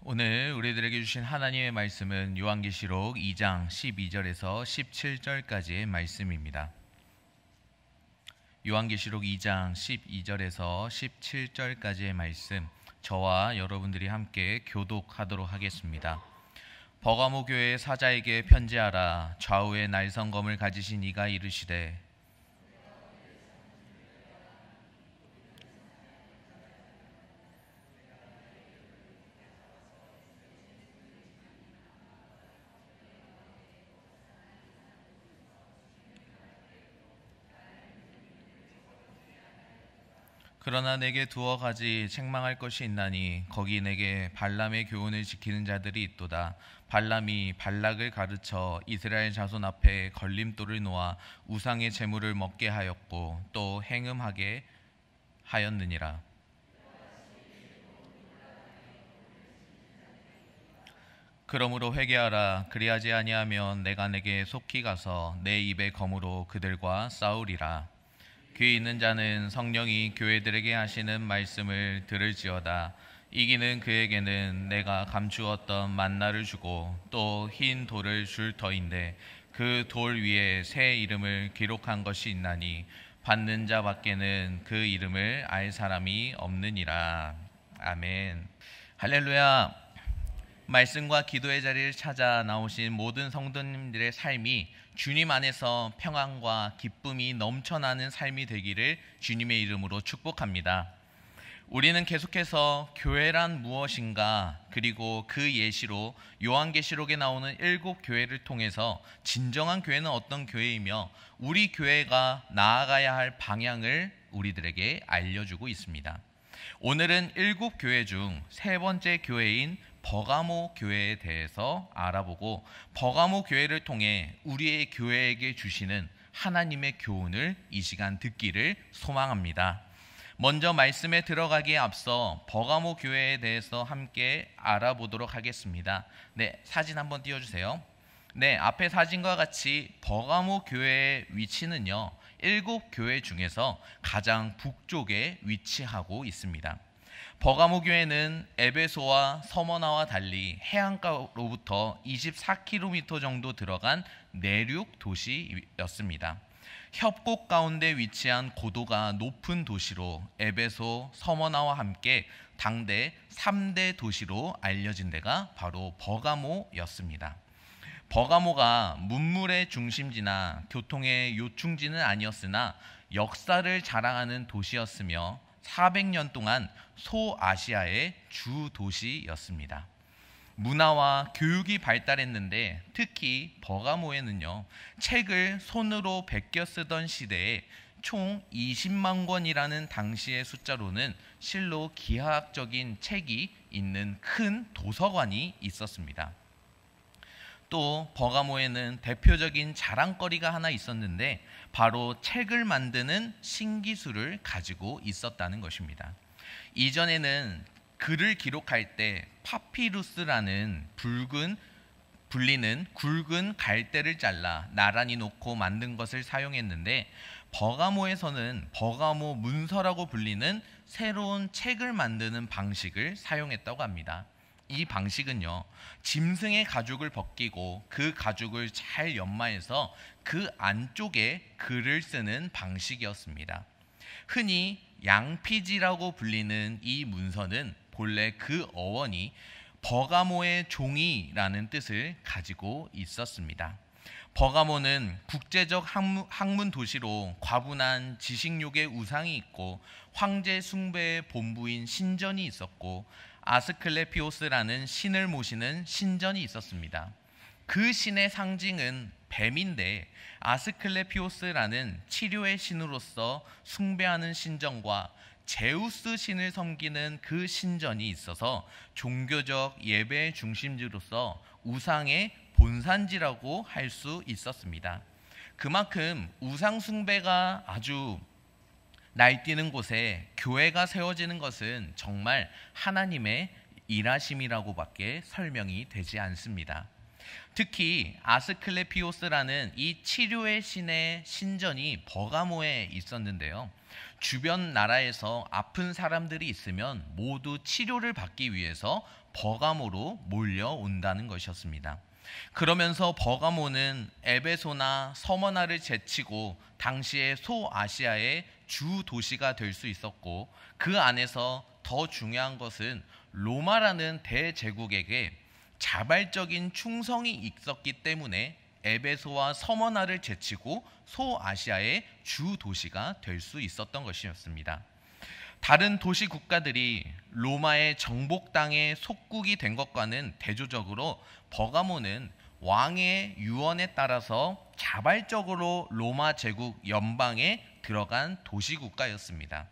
오늘 우리들에게 주신 하나님의 말씀은 요한계시록 2장 12절에서 17절까지의 말씀입니다. 요한계시록 2장 12절에서 17절까지의 말씀, 저와 여러분들이 함께 교독하도록 하겠습니다. 버가모 교회의 사자에게 편지하라. 좌우에 날성검을 가지신 이가 이르시되 그러나 내게 두어 가지 책망할 것이 있나니 거기 내게 발람의 교훈을 지키는 자들이 있도다. 발람이 발락을 가르쳐 이스라엘 자손 앞에 걸림돌을 놓아 우상의 제물을 먹게 하였고 또 행음하게 하였느니라. 그러므로 회개하라. 그리하지 아니하면 내가 내게 속히 가서 내 입의 검으로 그들과 싸우리라. 귀 있는 자는 성령이 교회들에게 하시는 말씀을 들을지어다. 이기는 그에게는 내가 감추었던 만나를 주고 또 흰 돌을 줄 터인데 그 돌 위에 새 이름을 기록한 것이 있나니 받는 자 밖에는 그 이름을 알 사람이 없느니라. 아멘. 할렐루야. 말씀과 기도의 자리를 찾아 나오신 모든 성도님들의 삶이 주님 안에서 평안과 기쁨이 넘쳐나는 삶이 되기를 주님의 이름으로 축복합니다. 우리는 계속해서 교회란 무엇인가, 그리고 그 예시로 요한계시록에 나오는 7교회를 통해서 진정한 교회는 어떤 교회이며 우리 교회가 나아가야 할 방향을 우리들에게 알려주고 있습니다. 오늘은 7교회 중 세 번째 교회인 버가모 교회에 대해서 알아보고 버가모 교회를 통해 우리의 교회에게 주시는 하나님의 교훈을 이 시간 듣기를 소망합니다. 먼저 말씀에 들어가기에 앞서 버가모 교회에 대해서 함께 알아보도록 하겠습니다. 네, 사진 한번 띄워주세요. 네, 앞에 사진과 같이 버가모 교회의 위치는요, 7교회 중에서 가장 북쪽에 위치하고 있습니다. 버가모 교회는 에베소와 서머나와 달리 해안가로부터 24km 정도 들어간 내륙 도시였습니다. 협곡 가운데 위치한 고도가 높은 도시로 에베소, 서머나와 함께 당대 3대 도시로 알려진 데가 바로 버가모였습니다. 버가모가 문물의 중심지나 교통의 요충지는 아니었으나 역사를 자랑하는 도시였으며 400년 동안 소아시아의 주 도시였습니다. 문화와 교육이 발달했는데 특히 버가모에는요, 책을 손으로 베껴 쓰던 시대에 총 20만 권이라는 당시의 숫자로는 실로 기하학적인 책이 있는 큰 도서관이 있었습니다. 또 버가모에는 대표적인 자랑거리가 하나 있었는데 바로 책을 만드는 신기술을 가지고 있었다는 것입니다. 이전에는 글을 기록할 때 파피루스라는 불리는 굵은 갈대를 잘라 나란히 놓고 만든 것을 사용했는데 버가모에서는 버가모 문서라고 불리는 새로운 책을 만드는 방식을 사용했다고 합니다. 이 방식은요, 짐승의 가죽을 벗기고 그 가죽을 잘 연마해서 그 안쪽에 글을 쓰는 방식이었습니다. 흔히 양피지라고 불리는 이 문서는 본래 그 어원이 버가모의 종이라는 뜻을 가지고 있었습니다. 버가모는 국제적 학문 도시로 과분한 지식욕의 우상이 있고 황제 숭배의 본부인 신전이 있었고 아스클레피오스라는 신을 모시는 신전이 있었습니다. 그 신의 상징은 뱀인데 아스클레피오스라는 치료의 신으로서 숭배하는 신전과 제우스 신을 섬기는 그 신전이 있어서 종교적 예배의 중심지로서 우상의 본산지라고 할 수 있었습니다. 그만큼 우상 숭배가 아주 날뛰는 곳에 교회가 세워지는 것은 정말 하나님의 일하심이라고밖에 설명이 되지 않습니다. 특히 아스클레피오스라는 이 치료의 신의 신전이 버가모에 있었는데요. 주변 나라에서 아픈 사람들이 있으면 모두 치료를 받기 위해서 버가모로 몰려온다는 것이었습니다. 그러면서 버가모는 에베소나 서머나를 제치고 당시의 소아시아의 주 도시가 될 수 있었고, 그 안에서 더 중요한 것은 로마라는 대제국에게 자발적인 충성이 있었기 때문에 에베소와 서머나를 제치고 소아시아의 주 도시가 될 수 있었던 것이었습니다. 다른 도시 국가들이 로마의 정복당의 속국이 된 것과는 대조적으로 버가모는 왕의 유언에 따라서 자발적으로 로마 제국 연방에 들어간 도시 국가였습니다.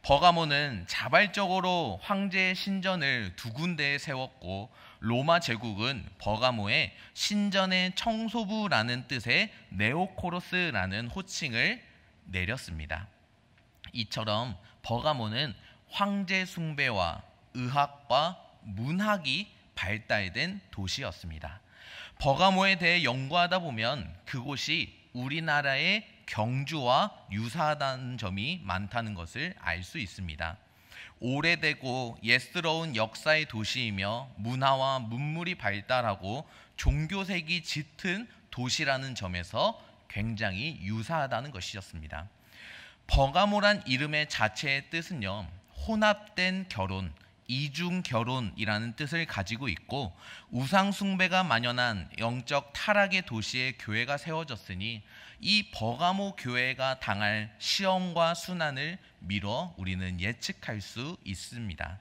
버가모는 자발적으로 황제의 신전을 두 군데에 세웠고, 로마 제국은 버가모에 신전의 청소부라는 뜻의 네오코로스라는 호칭을 내렸습니다. 이처럼 버가모는 황제 숭배와 의학과 문학이 발달된 도시였습니다. 버가모에 대해 연구하다 보면 그곳이 우리나라의 경주와 유사하다는 점이 많다는 것을 알 수 있습니다. 오래되고 옛스러운 역사의 도시이며 문화와 문물이 발달하고 종교색이 짙은 도시라는 점에서 굉장히 유사하다는 것이었습니다. 버가모란 이름의 자체의 뜻은요, 혼합된 결혼, 이중 결혼이라는 뜻을 가지고 있고, 우상 숭배가 만연한 영적 타락의 도시에 교회가 세워졌으니 이 버가모 교회가 당할 시험과 순환을 미뤄 우리는 예측할 수 있습니다.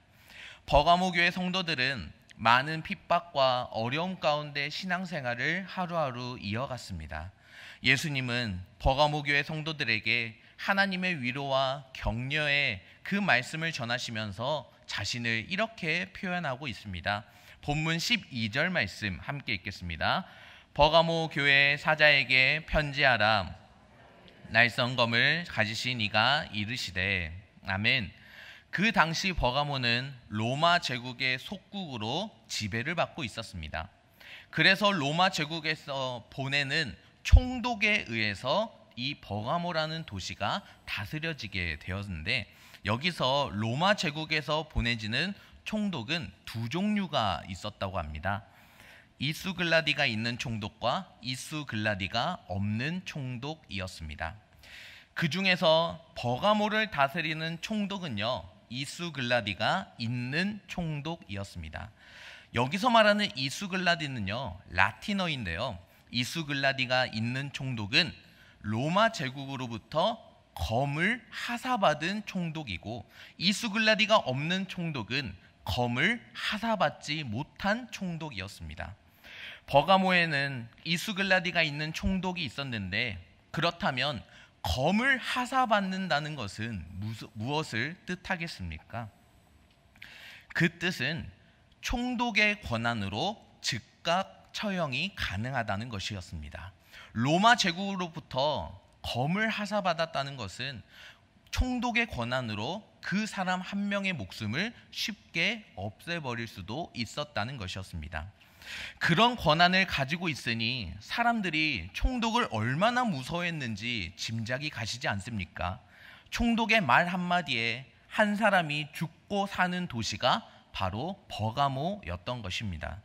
버가모 교회 성도들은 많은 핍박과 어려움 가운데 신앙생활을 하루하루 이어갔습니다. 예수님은 버가모 교회 성도들에게 하나님의 위로와 격려의 그 말씀을 전하시면서 자신을 이렇게 표현하고 있습니다. 본문 12절 말씀 함께 읽겠습니다. 버가모 교회 사자에게 편지하라. 날성검을 가지신 이가 이르시되. 아멘. 그 당시 버가모는 로마 제국의 속국으로 지배를 받고 있었습니다. 그래서 로마 제국에서 보내는 총독에 의해서 이 버가모라는 도시가 다스려지게 되었는데, 여기서 로마 제국에서 보내지는 총독은 두 종류가 있었다고 합니다. 이수글라디가 있는 총독과 이수글라디가 없는 총독이었습니다. 그 중에서 버가모를 다스리는 총독은요, 이수글라디가 있는 총독이었습니다. 여기서 말하는 이수글라디는요, 라틴어인데요, 이수글라디가 있는 총독은 로마 제국으로부터 검을 하사받은 총독이고, 이수글라디가 없는 총독은 검을 하사받지 못한 총독이었습니다. 버가모에는 이수글라디가 있는 총독이 있었는데, 그렇다면 검을 하사받는다는 것은 무엇을 뜻하겠습니까? 그 뜻은 총독의 권한으로 즉각 처형이 가능하다는 것이었습니다. 로마 제국으로부터 검을 하사받았다는 것은 총독의 권한으로 그 사람 한 명의 목숨을 쉽게 없애버릴 수도 있었다는 것이었습니다. 그런 권한을 가지고 있으니 사람들이 총독을 얼마나 무서워했는지 짐작이 가시지 않습니까? 총독의 말 한마디에 한 사람이 죽고 사는 도시가 바로 버가모였던 것입니다.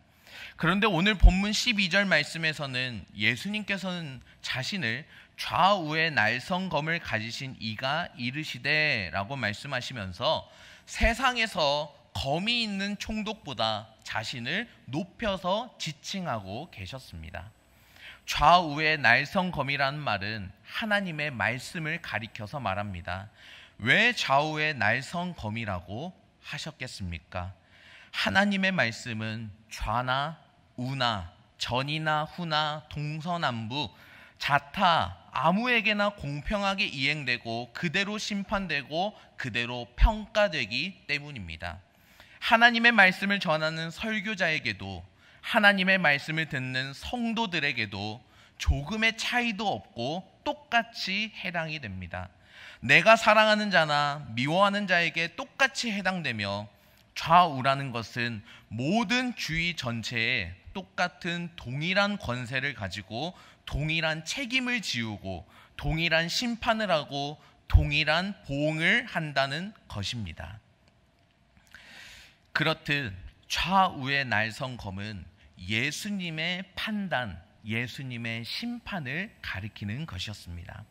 그런데 오늘 본문 12절 말씀에서는 예수님께서는 자신을 좌우에 날성검을 가지신 이가 이르시되 라고 말씀하시면서 세상에서 검이 있는 총독보다 자신을 높여서 지칭하고 계셨습니다. 좌우에 날성검이라는 말은 하나님의 말씀을 가리켜서 말합니다. 왜 좌우에 날성검이라고 하셨겠습니까? 하나님의 말씀은 좌나 우나 전이나 후나 동서남북 자타 아무에게나 공평하게 이행되고 그대로 심판되고 그대로 평가되기 때문입니다. 하나님의 말씀을 전하는 설교자에게도 하나님의 말씀을 듣는 성도들에게도 조금의 차이도 없고 똑같이 해당이 됩니다. 내가 사랑하는 자나 미워하는 자에게 똑같이 해당되며 좌우라는 것은 모든 주의 전체에 똑같은 동일한 권세를 가지고 동일한 책임을 지우고 동일한 심판을 하고 동일한 보응을 한다는 것입니다. 그렇듯 좌우의 날성검은 예수님의 판단, 예수님의 심판을 가리키는 것이었습니다.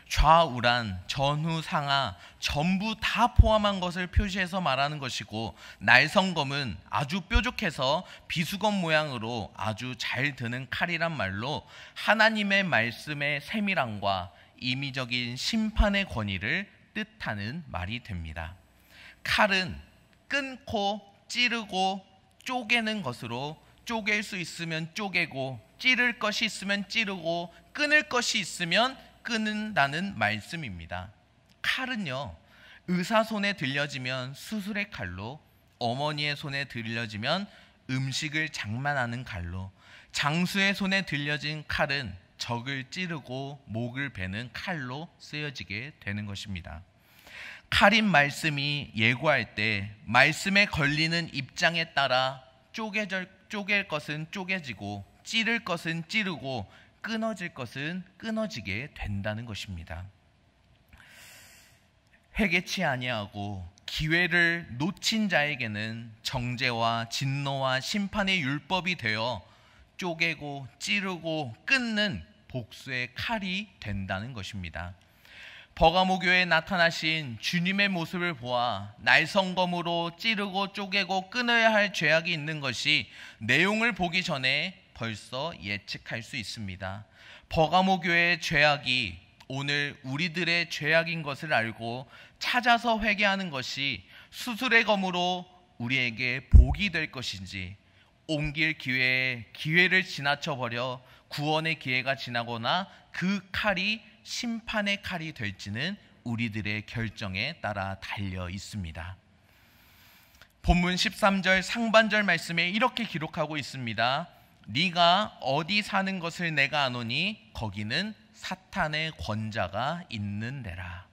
좌우란 전후 상하 전부 다 포함한 것을 표시해서 말하는 것이고, 날성검은 아주 뾰족해서 비수검 모양으로 아주 잘 드는 칼이란 말로 하나님의 말씀의 세밀함과 임의적인 심판의 권위를 뜻하는 말이 됩니다. 칼은 끊고 찌르고 쪼개는 것으로 쪼갤 수 있으면 쪼개고, 찌를 것이 있으면 찌르고, 끊을 것이 있으면 끊는다는 말씀입니다. 칼은요, 의사 손에 들려지면 수술의 칼로, 어머니의 손에 들려지면 음식을 장만하는 칼로, 장수의 손에 들려진 칼은 적을 찌르고 목을 베는 칼로 쓰여지게 되는 것입니다. 칼인 말씀이 예고할 때 말씀에 걸리는 입장에 따라 쪼갤 것은 쪼개지고, 찌를 것은 찌르고, 끊어질 것은 끊어지게 된다는 것입니다. 회개치 아니하고 기회를 놓친 자에게는 정죄와 진노와 심판의 율법이 되어 쪼개고 찌르고 끊는 복수의 칼이 된다는 것입니다. 버가모 교회에 나타나신 주님의 모습을 보아 날성검으로 찌르고 쪼개고 끊어야 할 죄악이 있는 것이 내용을 보기 전에 벌써 예측할 수 있습니다. 버가모 교회의 죄악이 오늘 우리들의 죄악인 것을 알고 찾아서 회개하는 것이 수술의 검으로 우리에게 복이 될 것인지, 옮길 기회를 지나쳐버려 구원의 기회가 지나거나 그 칼이 심판의 칼이 될지는 우리들의 결정에 따라 달려 있습니다. 본문 13절 상반절 말씀에 이렇게 기록하고 있습니다. 네가 어디 사는 것을 내가 아노니 거기는 사탄의 권자가 있는 데라.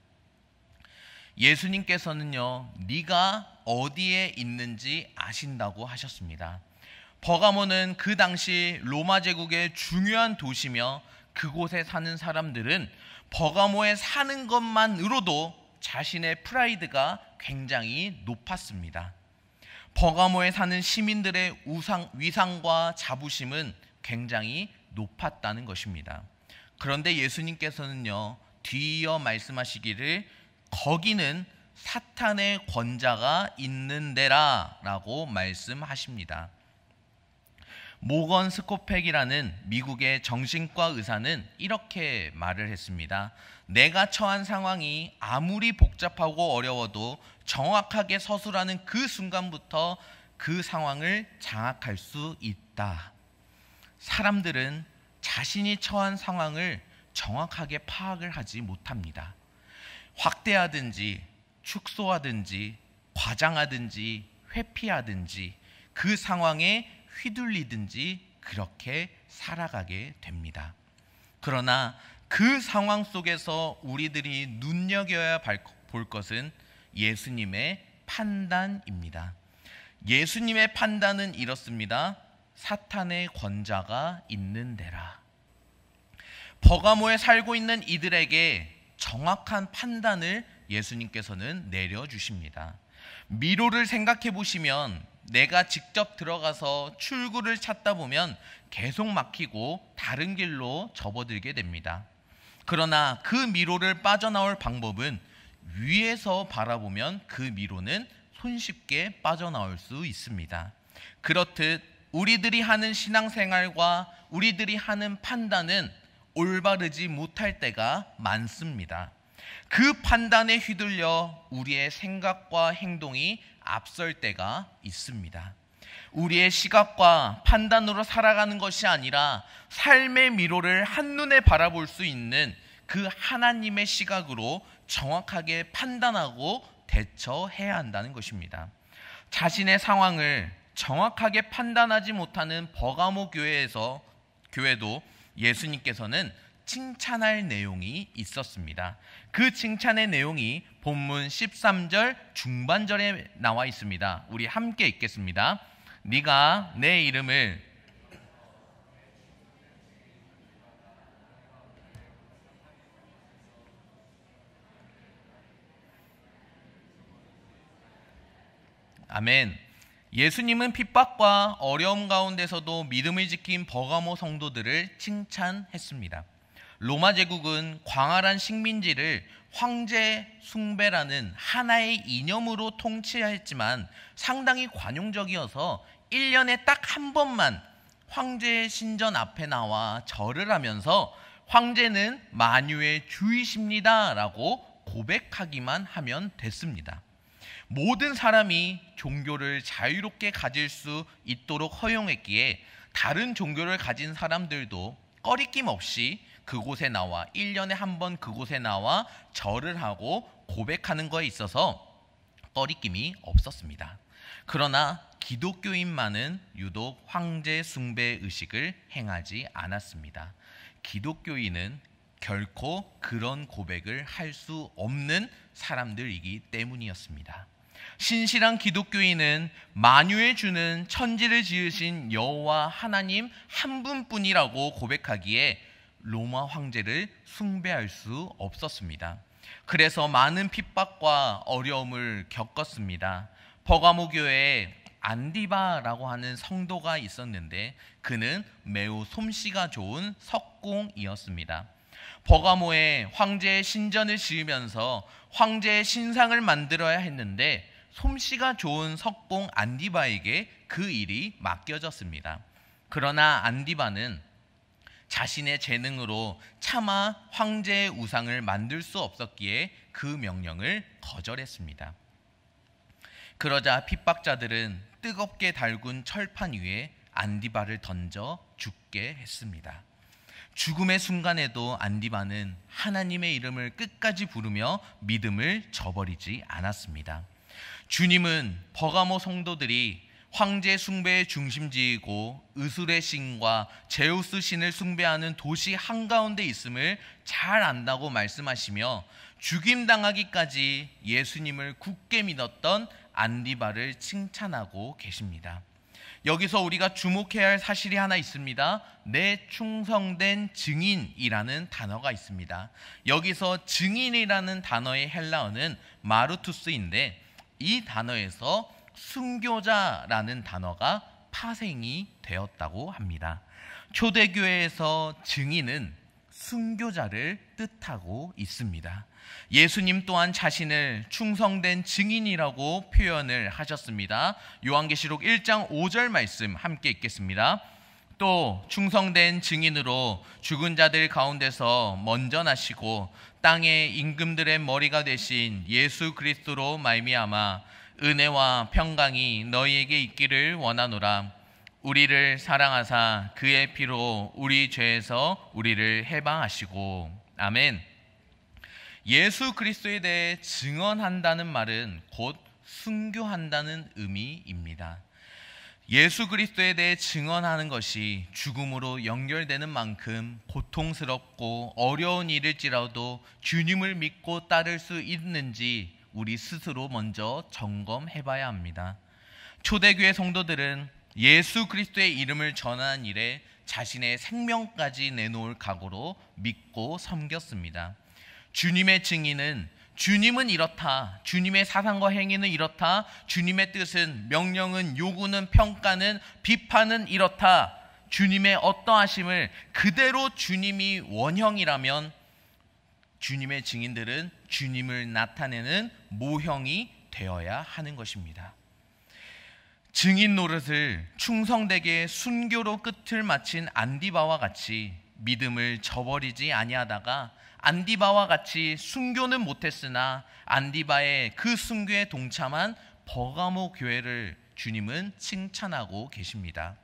예수님께서는요, 네가 어디에 있는지 아신다고 하셨습니다. 버가모는 그 당시 로마 제국의 중요한 도시며, 그곳에 사는 사람들은 버가모에 사는 것만으로도 자신의 프라이드가 굉장히 높았습니다. 버가모에 사는 시민들의 위상과 자부심은 굉장히 높았다는 것입니다. 그런데 예수님께서는요, 뒤이어 말씀하시기를 거기는 사탄의 권자가 있는 데라 라고 말씀하십니다. 모건 스코펙이라는 미국의 정신과 의사는 이렇게 말을 했습니다. 내가 처한 상황이 아무리 복잡하고 어려워도 정확하게 서술하는 그 순간부터 그 상황을 장악할 수 있다. 사람들은 자신이 처한 상황을 정확하게 파악을 하지 못합니다. 확대하든지 축소하든지 과장하든지 회피하든지 그 상황에 휘둘리든지 그렇게 살아가게 됩니다. 그러나 그 상황 속에서 우리들이 눈여겨야 볼 것은 예수님의 판단입니다. 예수님의 판단은 이렇습니다. 사탄의 권자가 있는 데라. 버가모에 살고 있는 이들에게 정확한 판단을 예수님께서는 내려주십니다. 미로를 생각해 보시면 내가 직접 들어가서 출구를 찾다 보면 계속 막히고 다른 길로 접어들게 됩니다. 그러나 그 미로를 빠져나올 방법은 위에서 바라보면 그 미로는 손쉽게 빠져나올 수 있습니다. 그렇듯 우리들이 하는 신앙생활과 우리들이 하는 판단은 올바르지 못할 때가 많습니다. 그 판단에 휘둘려 우리의 생각과 행동이 앞설 때가 있습니다. 우리의 시각과 판단으로 살아가는 것이 아니라 삶의 미로를 한눈에 바라볼 수 있는 그 하나님의 시각으로 정확하게 판단하고 대처해야 한다는 것입니다. 자신의 상황을 정확하게 판단하지 못하는 버가모 교회도 예수님께서는 칭찬할 내용이 있었습니다. 그 칭찬의 내용이 본문 13절 중반절에 나와 있습니다. 우리 함께 읽겠습니다. 네가 내 이름을 아멘. 예수님은 핍박과 어려움 가운데서도 믿음을 지킨 버가모 성도들을 칭찬했습니다. 로마 제국은 광활한 식민지를 황제 숭배라는 하나의 이념으로 통치했지만 상당히 관용적이어서 1년에 딱 한 번만 황제의 신전 앞에 나와 절을 하면서 황제는 만유의 주이십니다 라고 고백하기만 하면 됐습니다. 모든 사람이 종교를 자유롭게 가질 수 있도록 허용했기에 다른 종교를 가진 사람들도 꺼리낌 없이 그곳에 나와 1년에 한 번 그곳에 나와 절을 하고 고백하는 거에 있어서 꺼리낌이 없었습니다. 그러나 기독교인만은 유독 황제 숭배 의식을 행하지 않았습니다. 기독교인은 결코 그런 고백을 할 수 없는 사람들이기 때문이었습니다. 신실한 기독교인은 만유의 주는 천지를 지으신 여호와 하나님 한 분뿐이라고 고백하기에 로마 황제를 숭배할 수 없었습니다. 그래서 많은 핍박과 어려움을 겪었습니다. 버가모 교회에 안디바라고 하는 성도가 있었는데 그는 매우 솜씨가 좋은 석공이었습니다. 버가모에 황제의 신전을 지으면서 황제의 신상을 만들어야 했는데 솜씨가 좋은 석공 안디바에게 그 일이 맡겨졌습니다. 그러나 안디바는 자신의 재능으로 차마 황제의 우상을 만들 수 없었기에 그 명령을 거절했습니다. 그러자 핍박자들은 뜨겁게 달군 철판 위에 안디바를 던져 죽게 했습니다. 죽음의 순간에도 안디바는 하나님의 이름을 끝까지 부르며 믿음을 저버리지 않았습니다. 주님은 버가모 성도들이 황제 숭배의 중심지이고 의술의 신과 제우스 신을 숭배하는 도시 한가운데 있음을 잘 안다고 말씀하시며 죽임당하기까지 예수님을 굳게 믿었던 안디바를 칭찬하고 계십니다. 여기서 우리가 주목해야 할 사실이 하나 있습니다. 내 충성된 증인이라는 단어가 있습니다. 여기서 증인이라는 단어의 헬라어는 마르투스인데 이 단어에서 순교자라는 단어가 파생이 되었다고 합니다. 초대교회에서 증인은 순교자를 뜻하고 있습니다. 예수님 또한 자신을 충성된 증인이라고 표현을 하셨습니다. 요한계시록 1장 5절 말씀 함께 읽겠습니다. 또 충성된 증인으로 죽은 자들 가운데서 먼저 나시고 땅의 임금들의 머리가 되신 예수 그리스도로 말미암아 은혜와 평강이 너희에게 있기를 원하노라. 우리를 사랑하사 그의 피로 우리 죄에서 우리를 해방하시고. 아멘. 예수 그리스도에 대해 증언한다는 말은 곧 순교한다는 의미입니다. 예수 그리스도에 대해 증언하는 것이 죽음으로 연결되는 만큼 고통스럽고 어려운 일일지라도 주님을 믿고 따를 수 있는지 우리 스스로 먼저 점검해봐야 합니다. 초대교회 성도들은 예수 그리스도의 이름을 전하는 일에 자신의 생명까지 내놓을 각오로 믿고 섬겼습니다. 주님의 증인은 주님은 이렇다, 주님의 사상과 행위는 이렇다, 주님의 뜻은, 명령은, 요구는, 평가는, 비판은 이렇다, 주님의 어떠하심을 그대로 주님이 원형이라면 주님의 증인들은 주님을 나타내는 모형이 되어야 하는 것입니다. 증인 노릇을 충성되게 순교로 끝을 마친 안디바와 같이 믿음을 저버리지 아니하다가 안디바와 같이 순교는 못했으나 안디바의 그 순교에 동참한 버가모 교회를 주님은 칭찬하고 계십니다.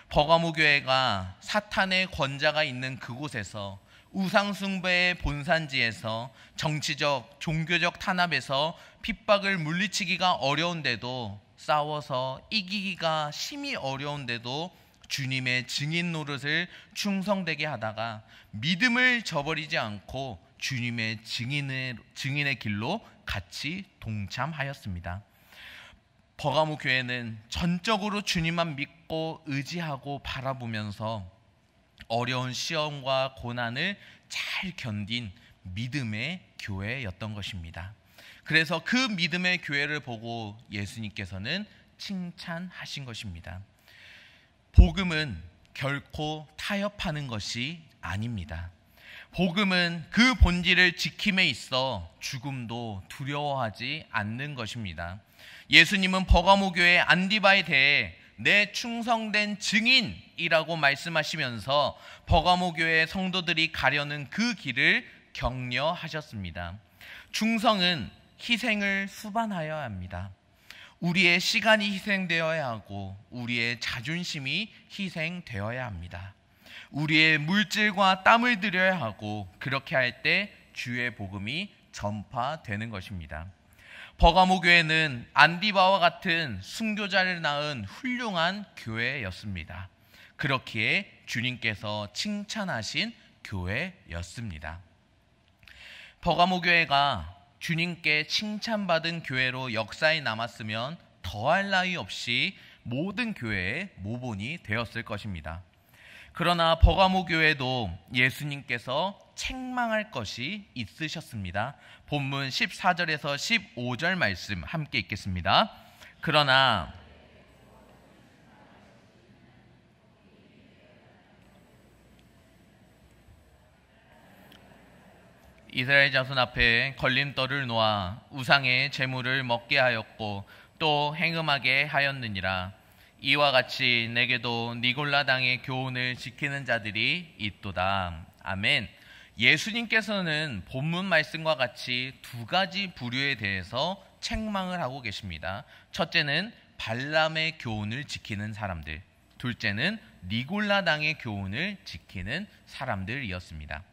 버가모 교회가 사탄의 권자가 있는 그곳에서 우상숭배의 본산지에서 정치적, 종교적 탄압에서 핍박을 물리치기가 어려운데도 싸워서 이기기가 심히 어려운데도 주님의 증인 노릇을 충성되게 하다가 믿음을 저버리지 않고 주님의 증인의 길로 같이 동참하였습니다. 버가모 교회는 전적으로 주님만 믿고 의지하고 바라보면서 어려운 시험과 고난을 잘 견딘 믿음의 교회였던 것입니다. 그래서 그 믿음의 교회를 보고 예수님께서는 칭찬하신 것입니다. 복음은 결코 타협하는 것이 아닙니다. 복음은 그 본질을 지킴에 있어 죽음도 두려워하지 않는 것입니다. 예수님은 버가모 교회 안디바에 대해 내 충성된 증인이라고 말씀하시면서 버가모 교회 성도들이 가려는 그 길을 격려하셨습니다. 충성은 희생을 수반하여야 합니다. 우리의 시간이 희생되어야 하고 우리의 자존심이 희생되어야 합니다. 우리의 물질과 땀을 들여야 하고 그렇게 할 때 주의 복음이 전파되는 것입니다. 버가모 교회는 안디바와 같은 순교자를 낳은 훌륭한 교회였습니다. 그렇기에 주님께서 칭찬하신 교회였습니다. 버가모 교회가 주님께 칭찬받은 교회로 역사에 남았으면 더할 나위 없이 모든 교회의 모본이 되었을 것입니다. 그러나 버가모 교회도 예수님께서 책망할 것이 있으셨습니다. 본문 14절에서 15절 말씀 함께 읽겠습니다. 그러나 이스라엘 자손 앞에 걸림돌을 놓아 우상의 제물을 먹게 하였고 또 행음하게 하였느니라. 이와 같이 내게도 니골라 당의 교훈을 지키는 자들이 있도다. 아멘. 예수님께서는 본문 말씀과 같이 두 가지 부류에 대해서 책망을 하고 계십니다. 첫째는 발람의 교훈을 지키는 사람들, 둘째는 니골라 당의 교훈을 지키는 사람들이었습니다.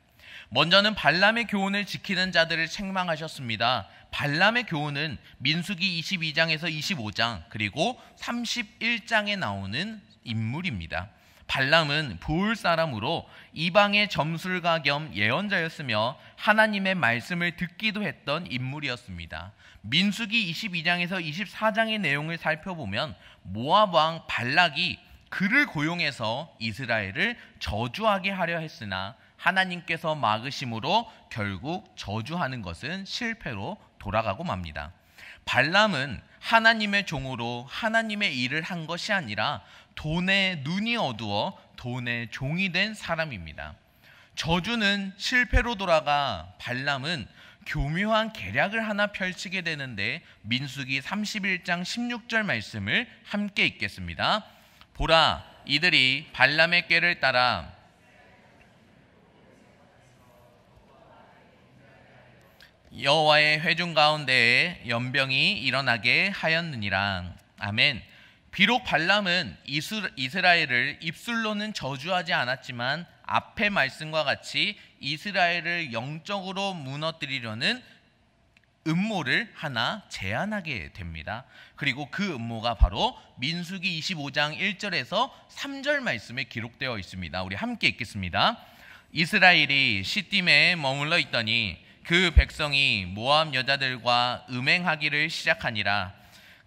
먼저는 발람의 교훈을 지키는 자들을 책망하셨습니다. 발람의 교훈은 민수기 22장에서 25장 그리고 31장에 나오는 인물입니다. 발람은 부울 사람으로 이방의 점술가 겸 예언자였으며 하나님의 말씀을 듣기도 했던 인물이었습니다. 민수기 22장에서 24장의 내용을 살펴보면 모압 왕 발락이 그를 고용해서 이스라엘을 저주하게 하려 했으나 하나님께서 막으심으로 결국 저주하는 것은 실패로 돌아가고 맙니다. 발람은 하나님의 종으로 하나님의 일을 한 것이 아니라 돈에 눈이 어두워 돈의 종이 된 사람입니다. 저주는 실패로 돌아가 발람은 교묘한 계략을 하나 펼치게 되는데 민수기 31장 16절 말씀을 함께 읽겠습니다. 보라, 이들이 발람의 꾀를 따라 여호와의 회중 가운데에 연병이 일어나게 하였느니라. 아멘. 비록 발람은 이스라엘을 입술로는 저주하지 않았지만 앞의 말씀과 같이 이스라엘을 영적으로 무너뜨리려는 음모를 하나 제안하게 됩니다. 그리고 그 음모가 바로 민수기 25장 1절에서 3절 말씀에 기록되어 있습니다. 우리 함께 읽겠습니다. 이스라엘이 시딤에 머물러 있더니 그 백성이 모압 여자들과 음행하기를 시작하니라.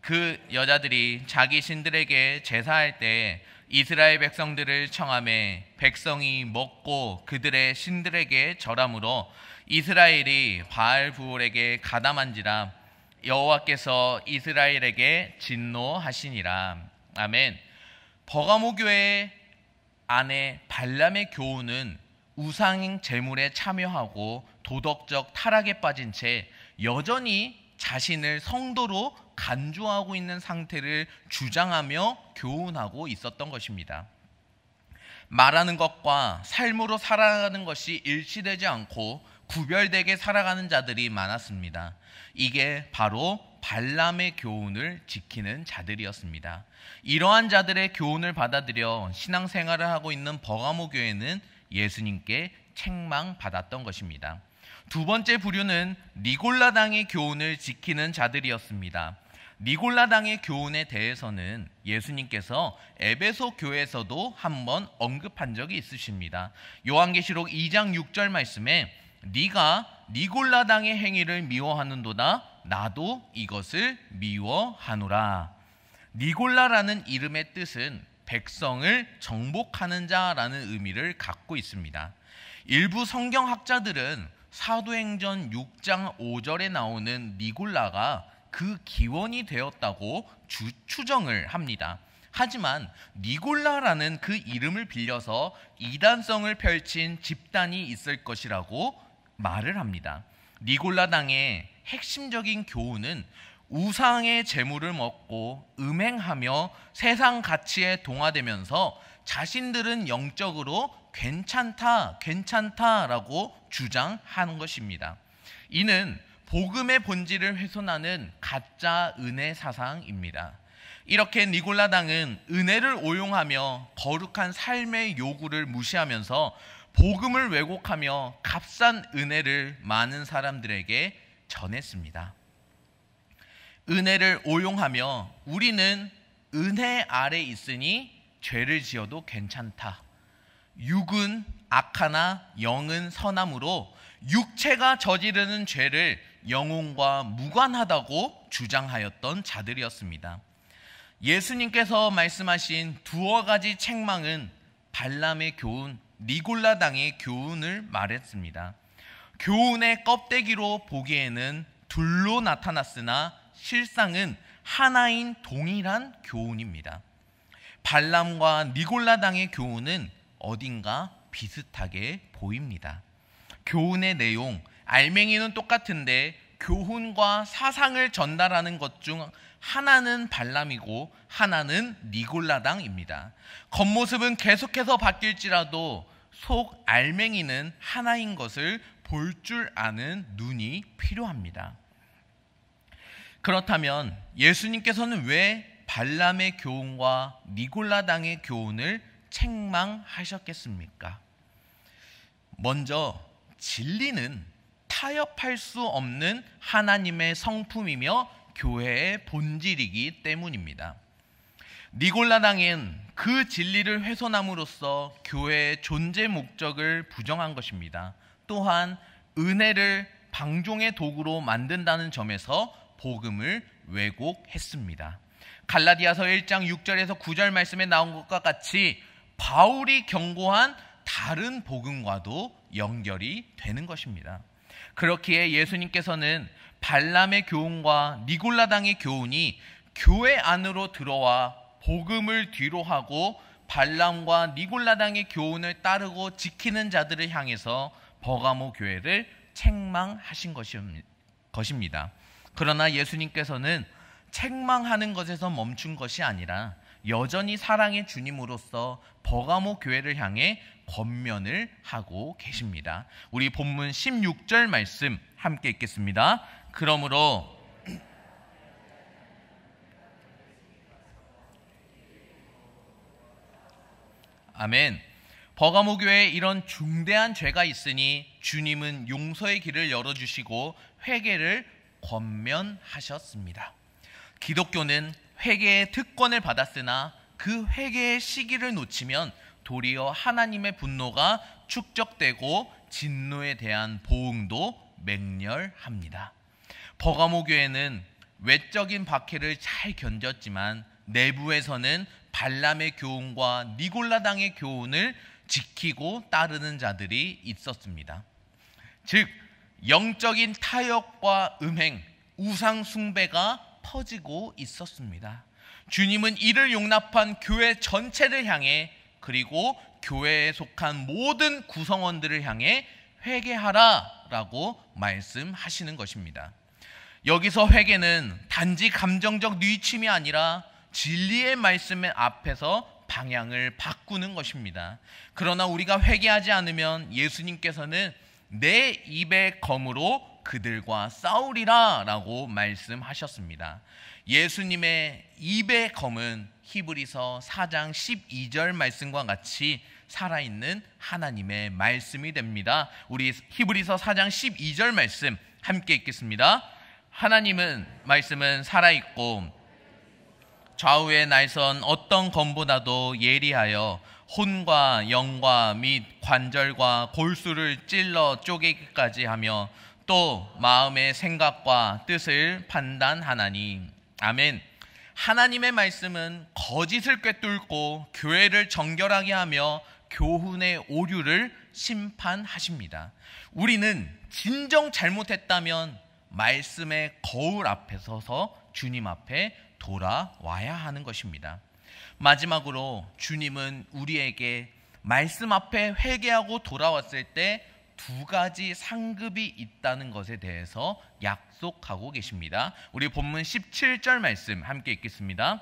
그 여자들이 자기 신들에게 제사할 때 이스라엘 백성들을 청하매 백성이 먹고 그들의 신들에게 절함으로 이스라엘이 바알부올에게 가담한지라. 여호와께서 이스라엘에게 진노하시니라. 아멘. 버가모 교회 안에 발람의 교훈은 우상 제물에 참여하고 도덕적 타락에 빠진 채 여전히 자신을 성도로 간주하고 있는 상태를 주장하며 교훈하고 있었던 것입니다. 말하는 것과 삶으로 살아가는 것이 일치되지 않고 구별되게 살아가는 자들이 많았습니다. 이게 바로 발람의 교훈을 지키는 자들이었습니다. 이러한 자들의 교훈을 받아들여 신앙생활을 하고 있는 버가모 교회는 예수님께 책망받았던 것입니다. 두 번째 부류는 니골라 당의 교훈을 지키는 자들이었습니다. 니골라당의 교훈에 대해서는 예수님께서 에베소 교회에서도 한번 언급한 적이 있으십니다. 요한계시록 2장 6절 말씀에 네가 니골라당의 행위를 미워하는도다 나도 이것을 미워하노라. 니골라라는 이름의 뜻은 백성을 정복하는 자라는 의미를 갖고 있습니다. 일부 성경학자들은 사도행전 6장 5절에 나오는 니골라가 그 기원이 되었다고 추정을 합니다. 하지만 니골라라는 그 이름을 빌려서 이단성을 펼친 집단이 있을 것이라고 말을 합니다. 니골라당의 핵심적인 교훈은 우상의 재물을 먹고 음행하며 세상 가치에 동화되면서 자신들은 영적으로 괜찮다라고 주장하는 것입니다. 이는 복음의 본질을 훼손하는 가짜 은혜 사상입니다. 이렇게 니골라당은 은혜를 오용하며 거룩한 삶의 요구를 무시하면서 복음을 왜곡하며 값싼 은혜를 많은 사람들에게 전했습니다. 은혜를 오용하며 우리는 은혜 아래 있으니 죄를 지어도 괜찮다. 육은 악하나 영은 선함으로 육체가 저지르는 죄를 영혼과 무관하다고 주장하였던 자들이었습니다. 예수님께서 말씀하신 두어 가지 책망은 발람의 교훈, 니골라당의 교훈을 말했습니다. 교훈의 껍데기로 보기에는 둘로 나타났으나 실상은 하나인 동일한 교훈입니다. 발람과 니골라당의 교훈은 어딘가 비슷하게 보입니다. 교훈의 내용, 알맹이는 똑같은데 교훈과 사상을 전달하는 것 중 하나는 발람이고 하나는 니골라당입니다. 겉모습은 계속해서 바뀔지라도 속 알맹이는 하나인 것을 볼 줄 아는 눈이 필요합니다. 그렇다면 예수님께서는 왜 발람의 교훈과 니골라당의 교훈을 책망하셨겠습니까? 먼저 진리는 타협할 수 없는 하나님의 성품이며 교회의 본질이기 때문입니다. 니골라당은 그 진리를 훼손함으로써 교회의 존재 목적을 부정한 것입니다. 또한 은혜를 방종의 도구로 만든다는 점에서 복음을 왜곡했습니다. 갈라디아서 1장 6절에서 9절 말씀에 나온 것과 같이 바울이 경고한 다른 복음과도 연결이 되는 것입니다. 그렇기에 예수님께서는 발람의 교훈과 니골라당의 교훈이 교회 안으로 들어와 복음을 뒤로하고 발람과 니골라당의 교훈을 따르고 지키는 자들을 향해서 버가모 교회를 책망하신 것입니다. 그러나 예수님께서는 책망하는 것에서 멈춘 것이 아니라 여전히 사랑의 주님으로서 버가모 교회를 향해 권면을 하고 계십니다. 우리 본문 16절 말씀 함께 읽겠습니다. 그러므로 아멘. 버가모 교회에 이런 중대한 죄가 있으니 주님은 용서의 길을 열어주시고 회개를 권면하셨습니다. 기독교는 회개의 특권을 받았으나 그 회개의 시기를 놓치면 도리어 하나님의 분노가 축적되고 진노에 대한 보응도 맹렬합니다. 버가모 교회는 외적인 박해를 잘 견뎠지만 내부에서는 발람의 교훈과 니골라당의 교훈을 지키고 따르는 자들이 있었습니다. 즉 영적인 타협과 음행, 우상 숭배가 퍼지고 있었습니다. 주님은 이를 용납한 교회 전체를 향해 그리고 교회에 속한 모든 구성원들을 향해 회개하라라고 말씀하시는 것입니다. 여기서 회개는 단지 감정적 뉘우침이 아니라 진리의 말씀 앞에서 방향을 바꾸는 것입니다. 그러나 우리가 회개하지 않으면 예수님께서는 내 입의 검으로 그들과 싸우리라 라고 말씀하셨습니다. 예수님의 입의 검은 히브리서 4장 12절 말씀과 같이 살아있는 하나님의 말씀이 됩니다. 우리 히브리서 4장 12절 말씀 함께 읽겠습니다. 하나님은 말씀은 살아있고 좌우의 날선 어떤 검보다도 예리하여 혼과 영과 및 관절과 골수를 찔러 쪼개기까지 하며 또 마음의 생각과 뜻을 판단하나니. 아멘. 하나님의 말씀은 거짓을 꿰뚫고 교회를 정결하게 하며 교훈의 오류를 심판하십니다. 우리는 진정 잘못했다면 말씀의 거울 앞에 서서 주님 앞에 돌아와야 하는 것입니다. 마지막으로 주님은 우리에게 말씀 앞에 회개하고 돌아왔을 때 두 가지 상급이 있다는 것에 대해서 약속하고 계십니다. 우리 본문 17절 말씀 함께 읽겠습니다.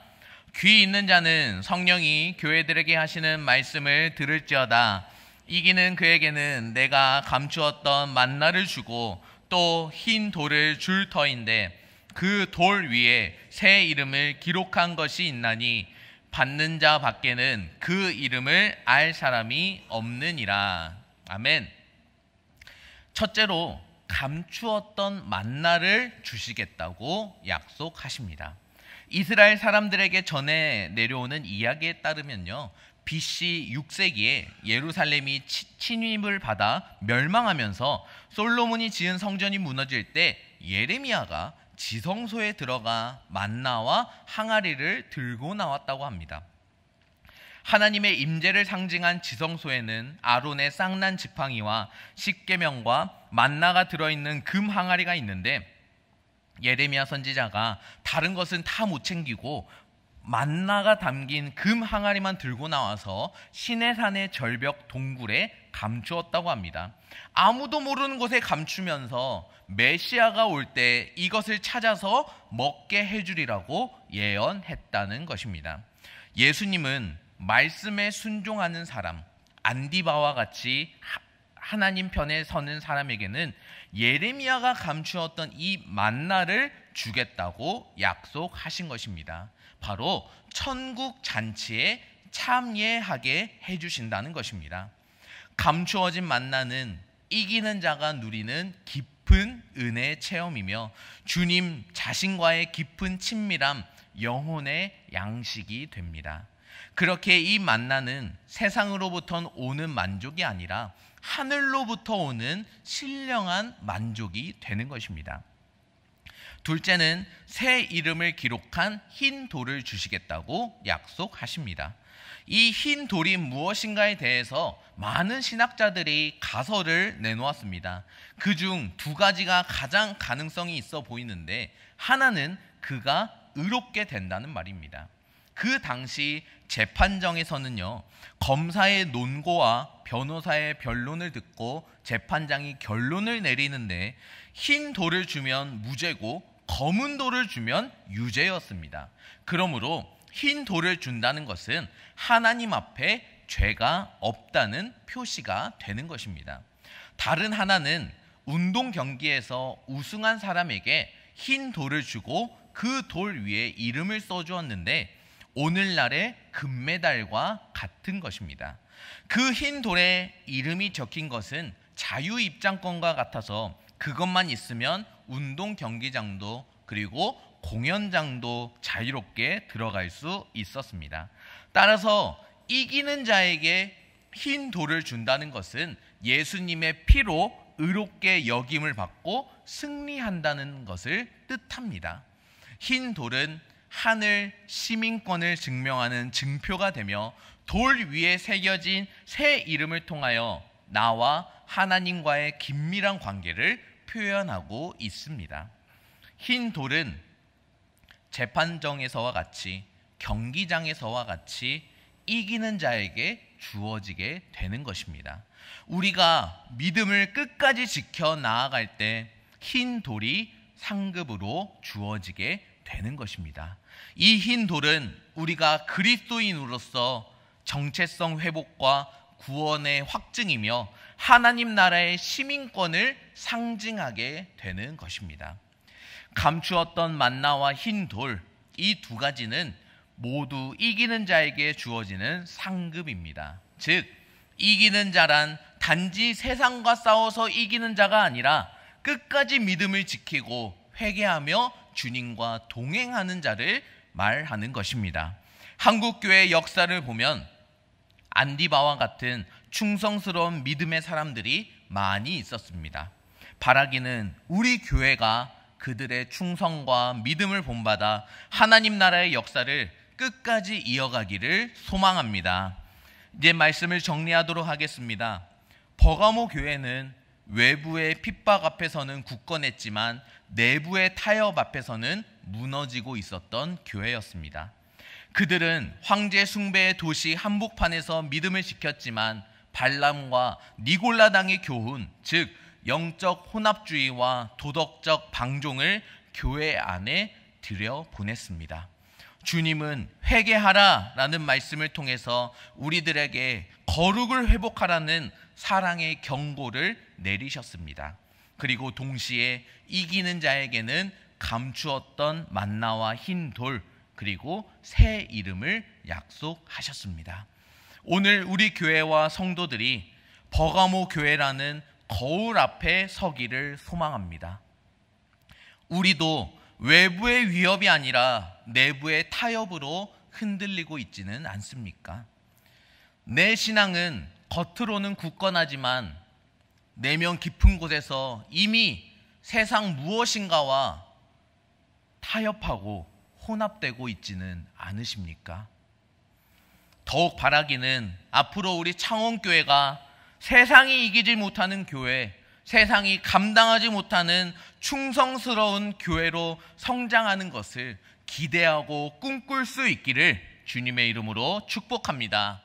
귀 있는 자는 성령이 교회들에게 하시는 말씀을 들을지어다. 이기는 그에게는 내가 감추었던 만나를 주고 또 흰 돌을 줄 터인데 그 돌 위에 새 이름을 기록한 것이 있나니 받는 자 밖에는 그 이름을 알 사람이 없느니라. 아멘. 첫째로 감추었던 만나를 주시겠다고 약속하십니다. 이스라엘 사람들에게 전해 내려오는 이야기에 따르면요, BC 6세기에 예루살렘이 침입을 받아 멸망하면서 솔로몬이 지은 성전이 무너질 때 예레미야가 지성소에 들어가 만나와 항아리를 들고 나왔다고 합니다. 하나님의 임재를 상징한 지성소에는 아론의 쌍난 지팡이와 십계명과 만나가 들어있는 금 항아리가 있는데 예레미야 선지자가 다른 것은 다 못 챙기고 만나가 담긴 금 항아리만 들고 나와서 시내산의 절벽 동굴에 감추었다고 합니다. 아무도 모르는 곳에 감추면서 메시아가 올 때 이것을 찾아서 먹게 해주리라고 예언했다는 것입니다. 예수님은 말씀에 순종하는 사람, 안디바와 같이 하나님 편에 서는 사람에게는 예레미야가 감추었던 이 만나를 주겠다고 약속하신 것입니다. 바로 천국 잔치에 참여하게 해주신다는 것입니다. 감추어진 만나는 이기는 자가 누리는 깊은 은혜의 체험이며 주님 자신과의 깊은 친밀함, 영혼의 양식이 됩니다. 그렇게 이 만나는 세상으로부터 오는 만족이 아니라 하늘로부터 오는 신령한 만족이 되는 것입니다. 둘째는 새 이름을 기록한 흰 돌을 주시겠다고 약속하십니다. 이 흰 돌이 무엇인가에 대해서 많은 신학자들이 가설을 내놓았습니다. 그중 두 가지가 가장 가능성이 있어 보이는데 하나는 그가 의롭게 된다는 말입니다. 그 당시 재판정에서는요, 검사의 논고와 변호사의 변론을 듣고 재판장이 결론을 내리는데 흰 돌을 주면 무죄고 검은 돌을 주면 유죄였습니다. 그러므로 흰 돌을 준다는 것은 하나님 앞에 죄가 없다는 표시가 되는 것입니다. 다른 하나는 운동 경기에서 우승한 사람에게 흰 돌을 주고 그 돌 위에 이름을 써주었는데 오늘날의 금메달과 같은 것입니다. 그 흰 돌에 이름이 적힌 것은 자유입장권과 같아서 그것만 있으면 운동 경기장도 그리고 공연장도 자유롭게 들어갈 수 있었습니다. 따라서 이기는 자에게 흰 돌을 준다는 것은 예수님의 피로 의롭게 여김을 받고 승리한다는 것을 뜻합니다. 흰 돌은 하늘 시민권을 증명하는 증표가 되며 돌 위에 새겨진 새 이름을 통하여 나와 하나님과의 긴밀한 관계를 표현하고 있습니다. 흰 돌은 재판정에서와 같이 경기장에서와 같이 이기는 자에게 주어지게 되는 것입니다. 우리가 믿음을 끝까지 지켜 나아갈 때 흰 돌이 상급으로 주어지게 되는 것입니다. 이 흰 돌은 우리가 그리스도인으로서 정체성 회복과 구원의 확증이며 하나님 나라의 시민권을 상징하게 되는 것입니다. 감추었던 만나와 흰 돌, 이 두 가지는 모두 이기는 자에게 주어지는 상급입니다. 즉, 이기는 자란 단지 세상과 싸워서 이기는 자가 아니라 끝까지 믿음을 지키고 회개하며 주님과 동행하는 자를 말하는 것입니다. 한국교회의 역사를 보면 안디바와 같은 충성스러운 믿음의 사람들이 많이 있었습니다. 바라기는 우리 교회가 그들의 충성과 믿음을 본받아 하나님 나라의 역사를 끝까지 이어가기를 소망합니다. 이제 말씀을 정리하도록 하겠습니다. 버가모 교회는 외부의 핍박 앞에서는 굳건했지만 내부의 타협 앞에서는 무너지고 있었던 교회였습니다. 그들은 황제 숭배의 도시 한복판에서 믿음을 지켰지만 발람과 니골라당의 교훈, 즉 영적 혼합주의와 도덕적 방종을 교회 안에 들여보냈습니다. 주님은 회개하라라는 말씀을 통해서 우리들에게 거룩을 회복하라는 사랑의 경고를 내리셨습니다. 그리고 동시에 이기는 자에게는 감추었던 만나와 흰 돌, 그리고 새 이름을 약속하셨습니다. 오늘 우리 교회와 성도들이 버가모 교회라는 거울 앞에 서기를 소망합니다. 우리도 외부의 위협이 아니라 내부의 타협으로 흔들리고 있지는 않습니까? 내 신앙은 겉으로는 굳건하지만 내면 깊은 곳에서 이미 세상 무엇인가와 타협하고 혼합되고 있지는 않으십니까? 더욱 바라기는 앞으로 우리 창원교회가 세상이 이기지 못하는 교회, 세상이 감당하지 못하는 충성스러운 교회로 성장하는 것을 기대하고 꿈꿀 수 있기를 주님의 이름으로 축복합니다.